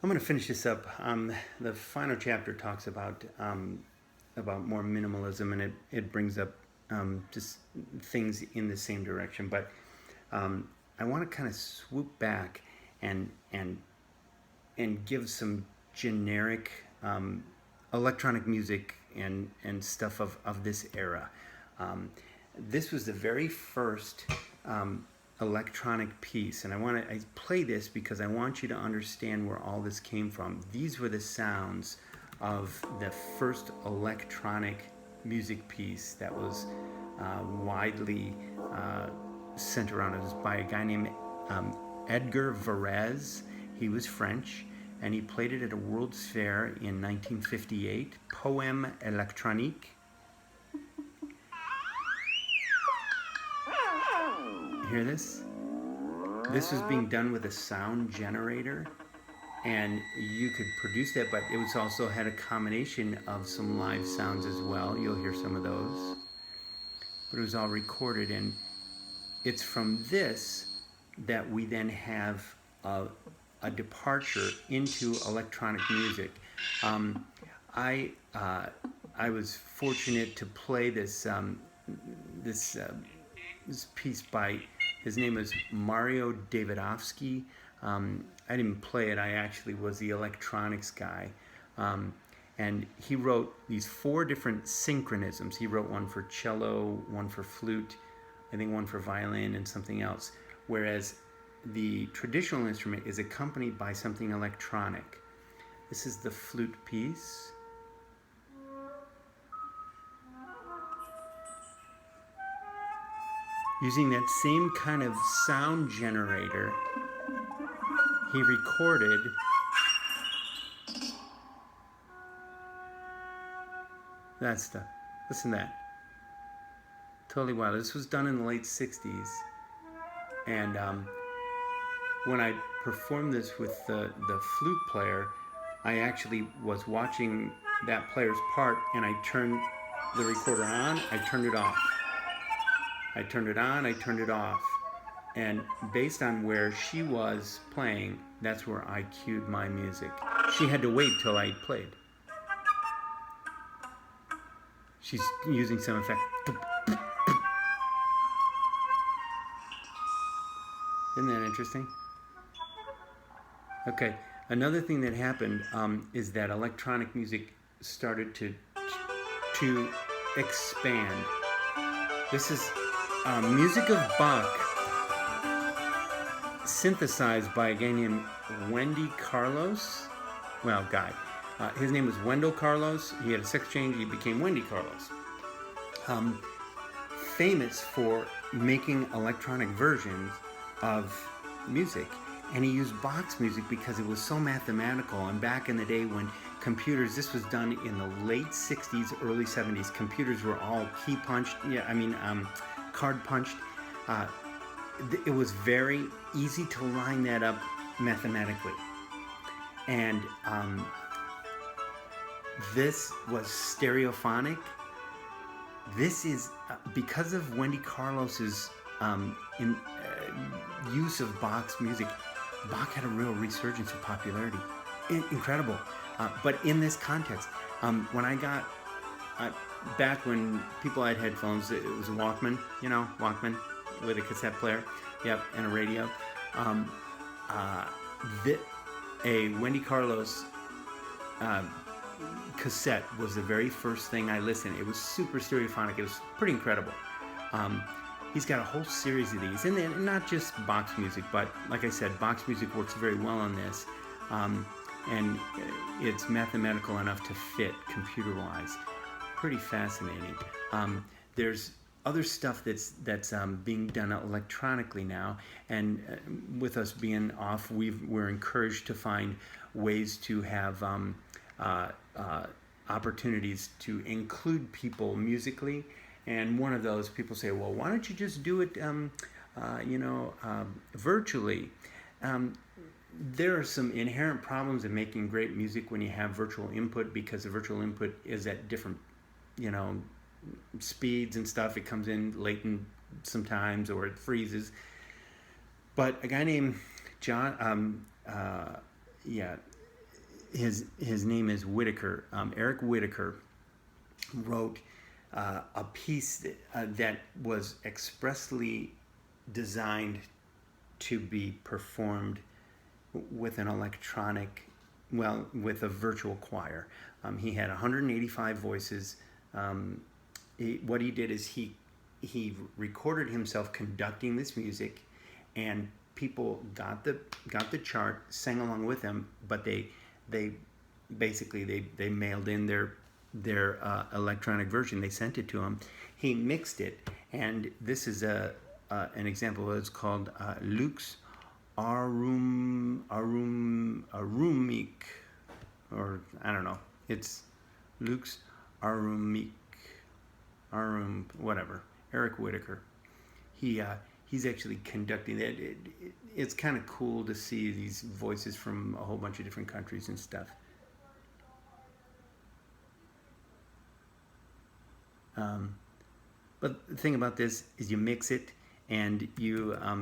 I'm going to finish this up. The final chapter talks about more minimalism, and it brings up just things in the same direction. But I want to kind of swoop back and and and give some generic electronic music and stuff of this era. Um, this was the very first electronic piece, and I play this because I want you to understand where all this came from. These were the sounds of the first electronic music piece that was widely centered around. It was by a guy named Edgar Varese. He was French, and he played it at a World's Fair in 1958. Poème électronique. Hear this? This was being done with a sound generator, and you could produce that, but it was also had a combination of some live sounds as well. You'll hear some of those, but it was all recorded, and it's from this that we then have a departure into electronic music. Um, I I was fortunate to play this this piece by, his name is Mario Davidovsky. I didn't play it. I actually was the electronics guy. Um, and he wrote these four different synchronisms. He wrote one for cello, one for flute, I think one for violin, and something else. Whereas the traditional instrument is accompanied by something electronic. This is the flute piece. Using that same kind of sound generator, he recorded that stuff. Listen to that. Totally wild. This was done in the late 60s. And when I performed this with the flute player, I actually was watching that player's part, and I turned the recorder on, I turned it off. I turned it on, I turned it off. And based on where she was playing, that's where I cued my music. She had to wait till I played. She's using some effect. Isn't that interesting? Okay, another thing that happened is that electronic music started to expand. This is music of Bach, synthesized by a guy named Wendy Carlos. Well, guy. His name was Wendell Carlos. He had a sex change. He became Wendy Carlos. Famous for making electronic versions of music. And he used Bach's music because it was so mathematical. And back in the day when computers, this was done in the late 60s, early 70s, computers were all key punched. Card punched. It was very easy to line that up mathematically. And this was stereophonic. This is because of Wendy Carlos's use of Bach's music. Bach had a real resurgence of popularity. Incredible. But in this context, when I got back when people had headphones, it was a Walkman, Walkman with a cassette player, and a radio. A Wendy Carlos cassette was the very first thing I listened. It was super stereophonic. It was pretty incredible. He's got a whole series of these, and not just Bach's music, but like I said, Bach's music works very well on this, and it's mathematical enough to fit computer-wise. Pretty fascinating. There's other stuff that's being done electronically now, and with us being off, we're encouraged to find ways to have opportunities to include people musically. And one of those, people say, well, why don't you just do it virtually? There are some inherent problems in making great music when you have virtual input, because the virtual input is at different speeds and stuff. It comes in latent sometimes, or it freezes. But a guy named his name is Whitaker. Eric Whitaker wrote a piece that was expressly designed to be performed with an electronic, well, with a virtual choir. He had 185 voices. What he did is he recorded himself conducting this music, and people got the chart, sang along with him, but they basically they mailed in their electronic version. They sent it to him. He mixed it, and this is an example. It's called Lux Arumik, or I don't know. It's Lux Arumik, whatever. Eric Whitaker. He's actually conducting that. It's kind of cool to see these voices from a whole bunch of different countries and stuff. But the thing about this is you mix it, and you I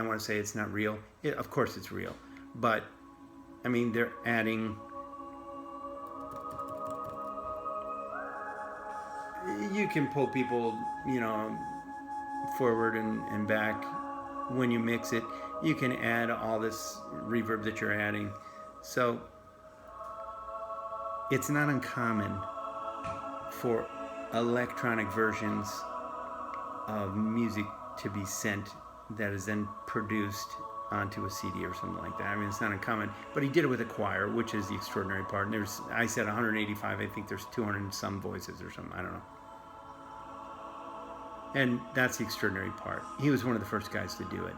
want to say it's not real. Of course it's real, but I mean they're adding. You can pull people, forward and back when you mix it. You can add all this reverb that you're adding. So it's not uncommon for electronic versions of music to be sent that is then produced onto a CD or something like that. I mean, it's not uncommon, but he did it with a choir, which is the extraordinary part. And I said 185, I think there's 200 and some voices or something, I don't know. And that's the extraordinary part. He was one of the first guys to do it.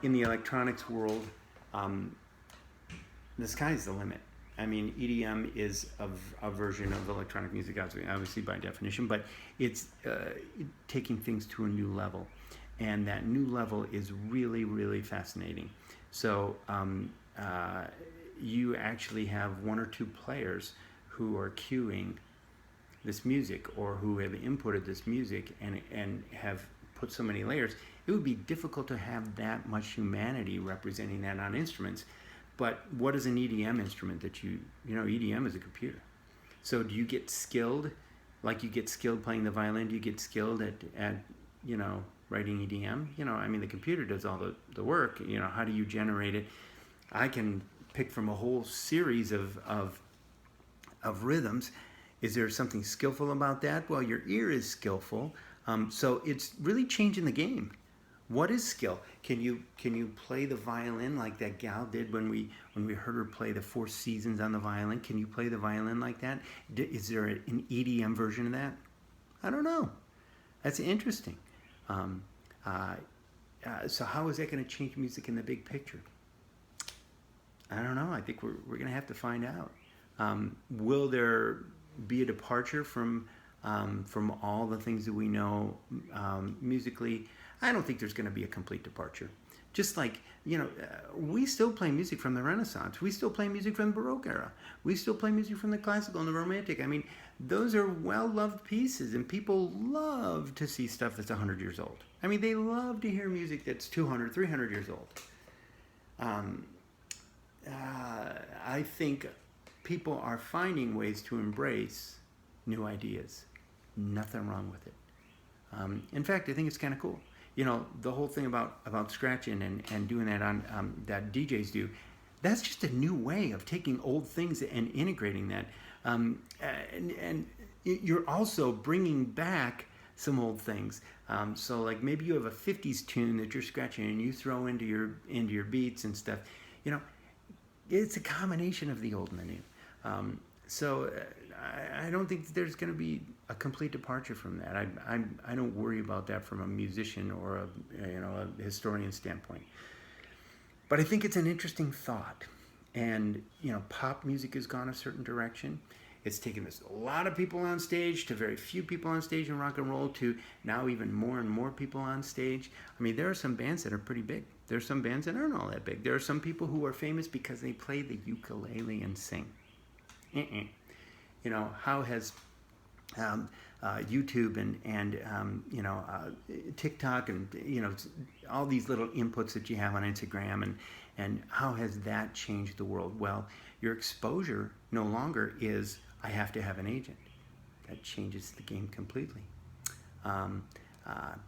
In the electronics world, the sky's the limit. I mean, EDM is a version of electronic music, obviously by definition, but it's taking things to a new level. And that new level is really, really fascinating. So you actually have one or two players who are cueing this music, or who have inputted this music and have put so many layers. It would be difficult to have that much humanity representing that on instruments. But what is an EDM instrument that EDM is a computer. So do you get skilled, like you get skilled playing the violin? Do you get skilled at writing EDM? I mean, the computer does all the work. How do you generate it? I can pick from a whole series of rhythms. Is there something skillful about that? Well, your ear is skillful. So it's really changing the game. What is skill? Can you play the violin like that gal did when we heard her play the Four Seasons on the violin? Can you play the violin like that? Is there an EDM version of that? I don't know. That's interesting. So how is that going to change music in the big picture? I don't know. I think we're going to have to find out. Will there be a departure from all the things that we know musically? I don't think there's going to be a complete departure. Just like, we still play music from the Renaissance. We still play music from the Baroque era. We still play music from the Classical and the Romantic. I mean, those are well-loved pieces, and people love to see stuff that's 100 years old. I mean, they love to hear music that's 200, 300 years old. I think people are finding ways to embrace new ideas. Nothing wrong with it. In fact, I think it's kind of cool. The whole thing about scratching and doing that on that DJs do, that's just a new way of taking old things and integrating that. And you're also bringing back some old things. So like maybe you have a 50s tune that you're scratching and you throw into your beats and stuff. It's a combination of the old and the new. So I don't think there's going to be a complete departure from that. I don't worry about that from a musician or a historian standpoint. But I think it's an interesting thought. And pop music has gone a certain direction. It's taken a lot of people on stage to very few people on stage in rock and roll to now even more and more people on stage. I mean, there are some bands that are pretty big. There are some bands that aren't all that big. There are some people who are famous because they play the ukulele and sing. How has YouTube and TikTok and all these little inputs that you have on Instagram, and how has that changed the world? Well, your exposure no longer is I have to have an agent. That changes the game completely.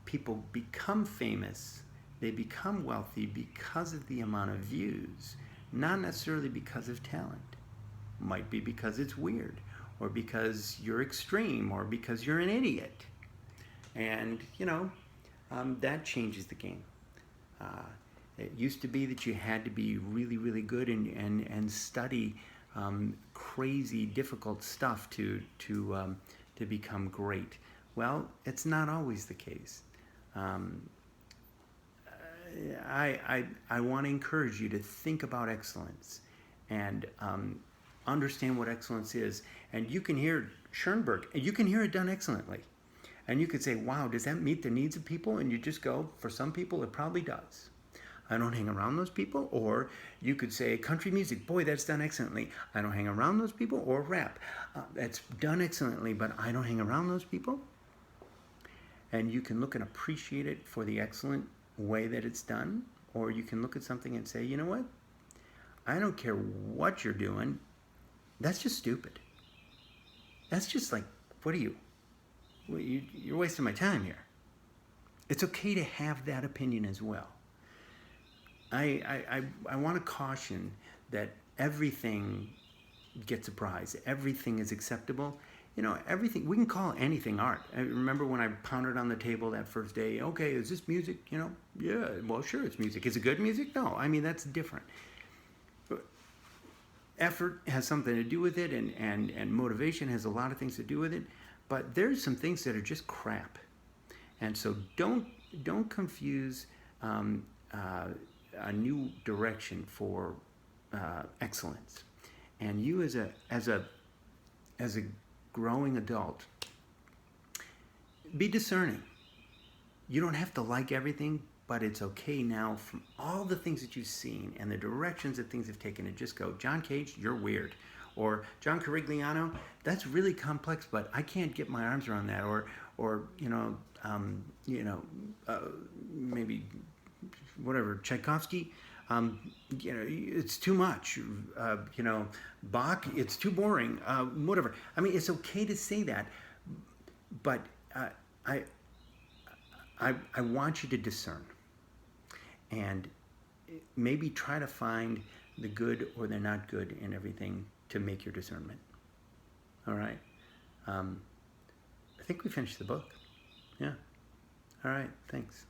People become famous, they become wealthy because of the amount of views, not necessarily because of talent. Might be because it's weird, or because you're extreme, or because you're an idiot. And, that changes the game. It used to be that you had to be really, really good and study crazy, difficult stuff to become great. Well, it's not always the case. I want to encourage you to think about excellence and understand what excellence is. And you can hear Schoenberg, and you can hear it done excellently. And you could say, wow, does that meet the needs of people? And you just go, for some people, it probably does. I don't hang around those people. Or you could say, country music, boy, that's done excellently. I don't hang around those people. Or rap, that's done excellently, but I don't hang around those people. And you can look and appreciate it for the excellent way that it's done. Or you can look at something and say, you know what? I don't care what you're doing. That's just stupid. That's just like, what are you? You're wasting my time here. It's okay to have that opinion as well. I want to caution that everything gets a prize. Everything is acceptable. Everything, we can call anything art. I remember when I pounded on the table that first day, okay, is this music? Yeah, well, sure, it's music. Is it good music? No, that's different. Effort has something to do with it, and motivation has a lot of things to do with it, but there's some things that are just crap. And so don't confuse a new direction for excellence. And you as a growing adult, be discerning. You don't have to like everything, but it's okay now, from all the things that you've seen and the directions that things have taken, to just go, John Cage, you're weird. Or John Carigliano, that's really complex, but I can't get my arms around that. Or maybe whatever, Tchaikovsky, it's too much. Bach, it's too boring. Whatever. It's okay to say that, but I want you to discern, and maybe try to find the good or the not good in everything to make your discernment. All right. I think we finished the book. Yeah. All right. Thanks.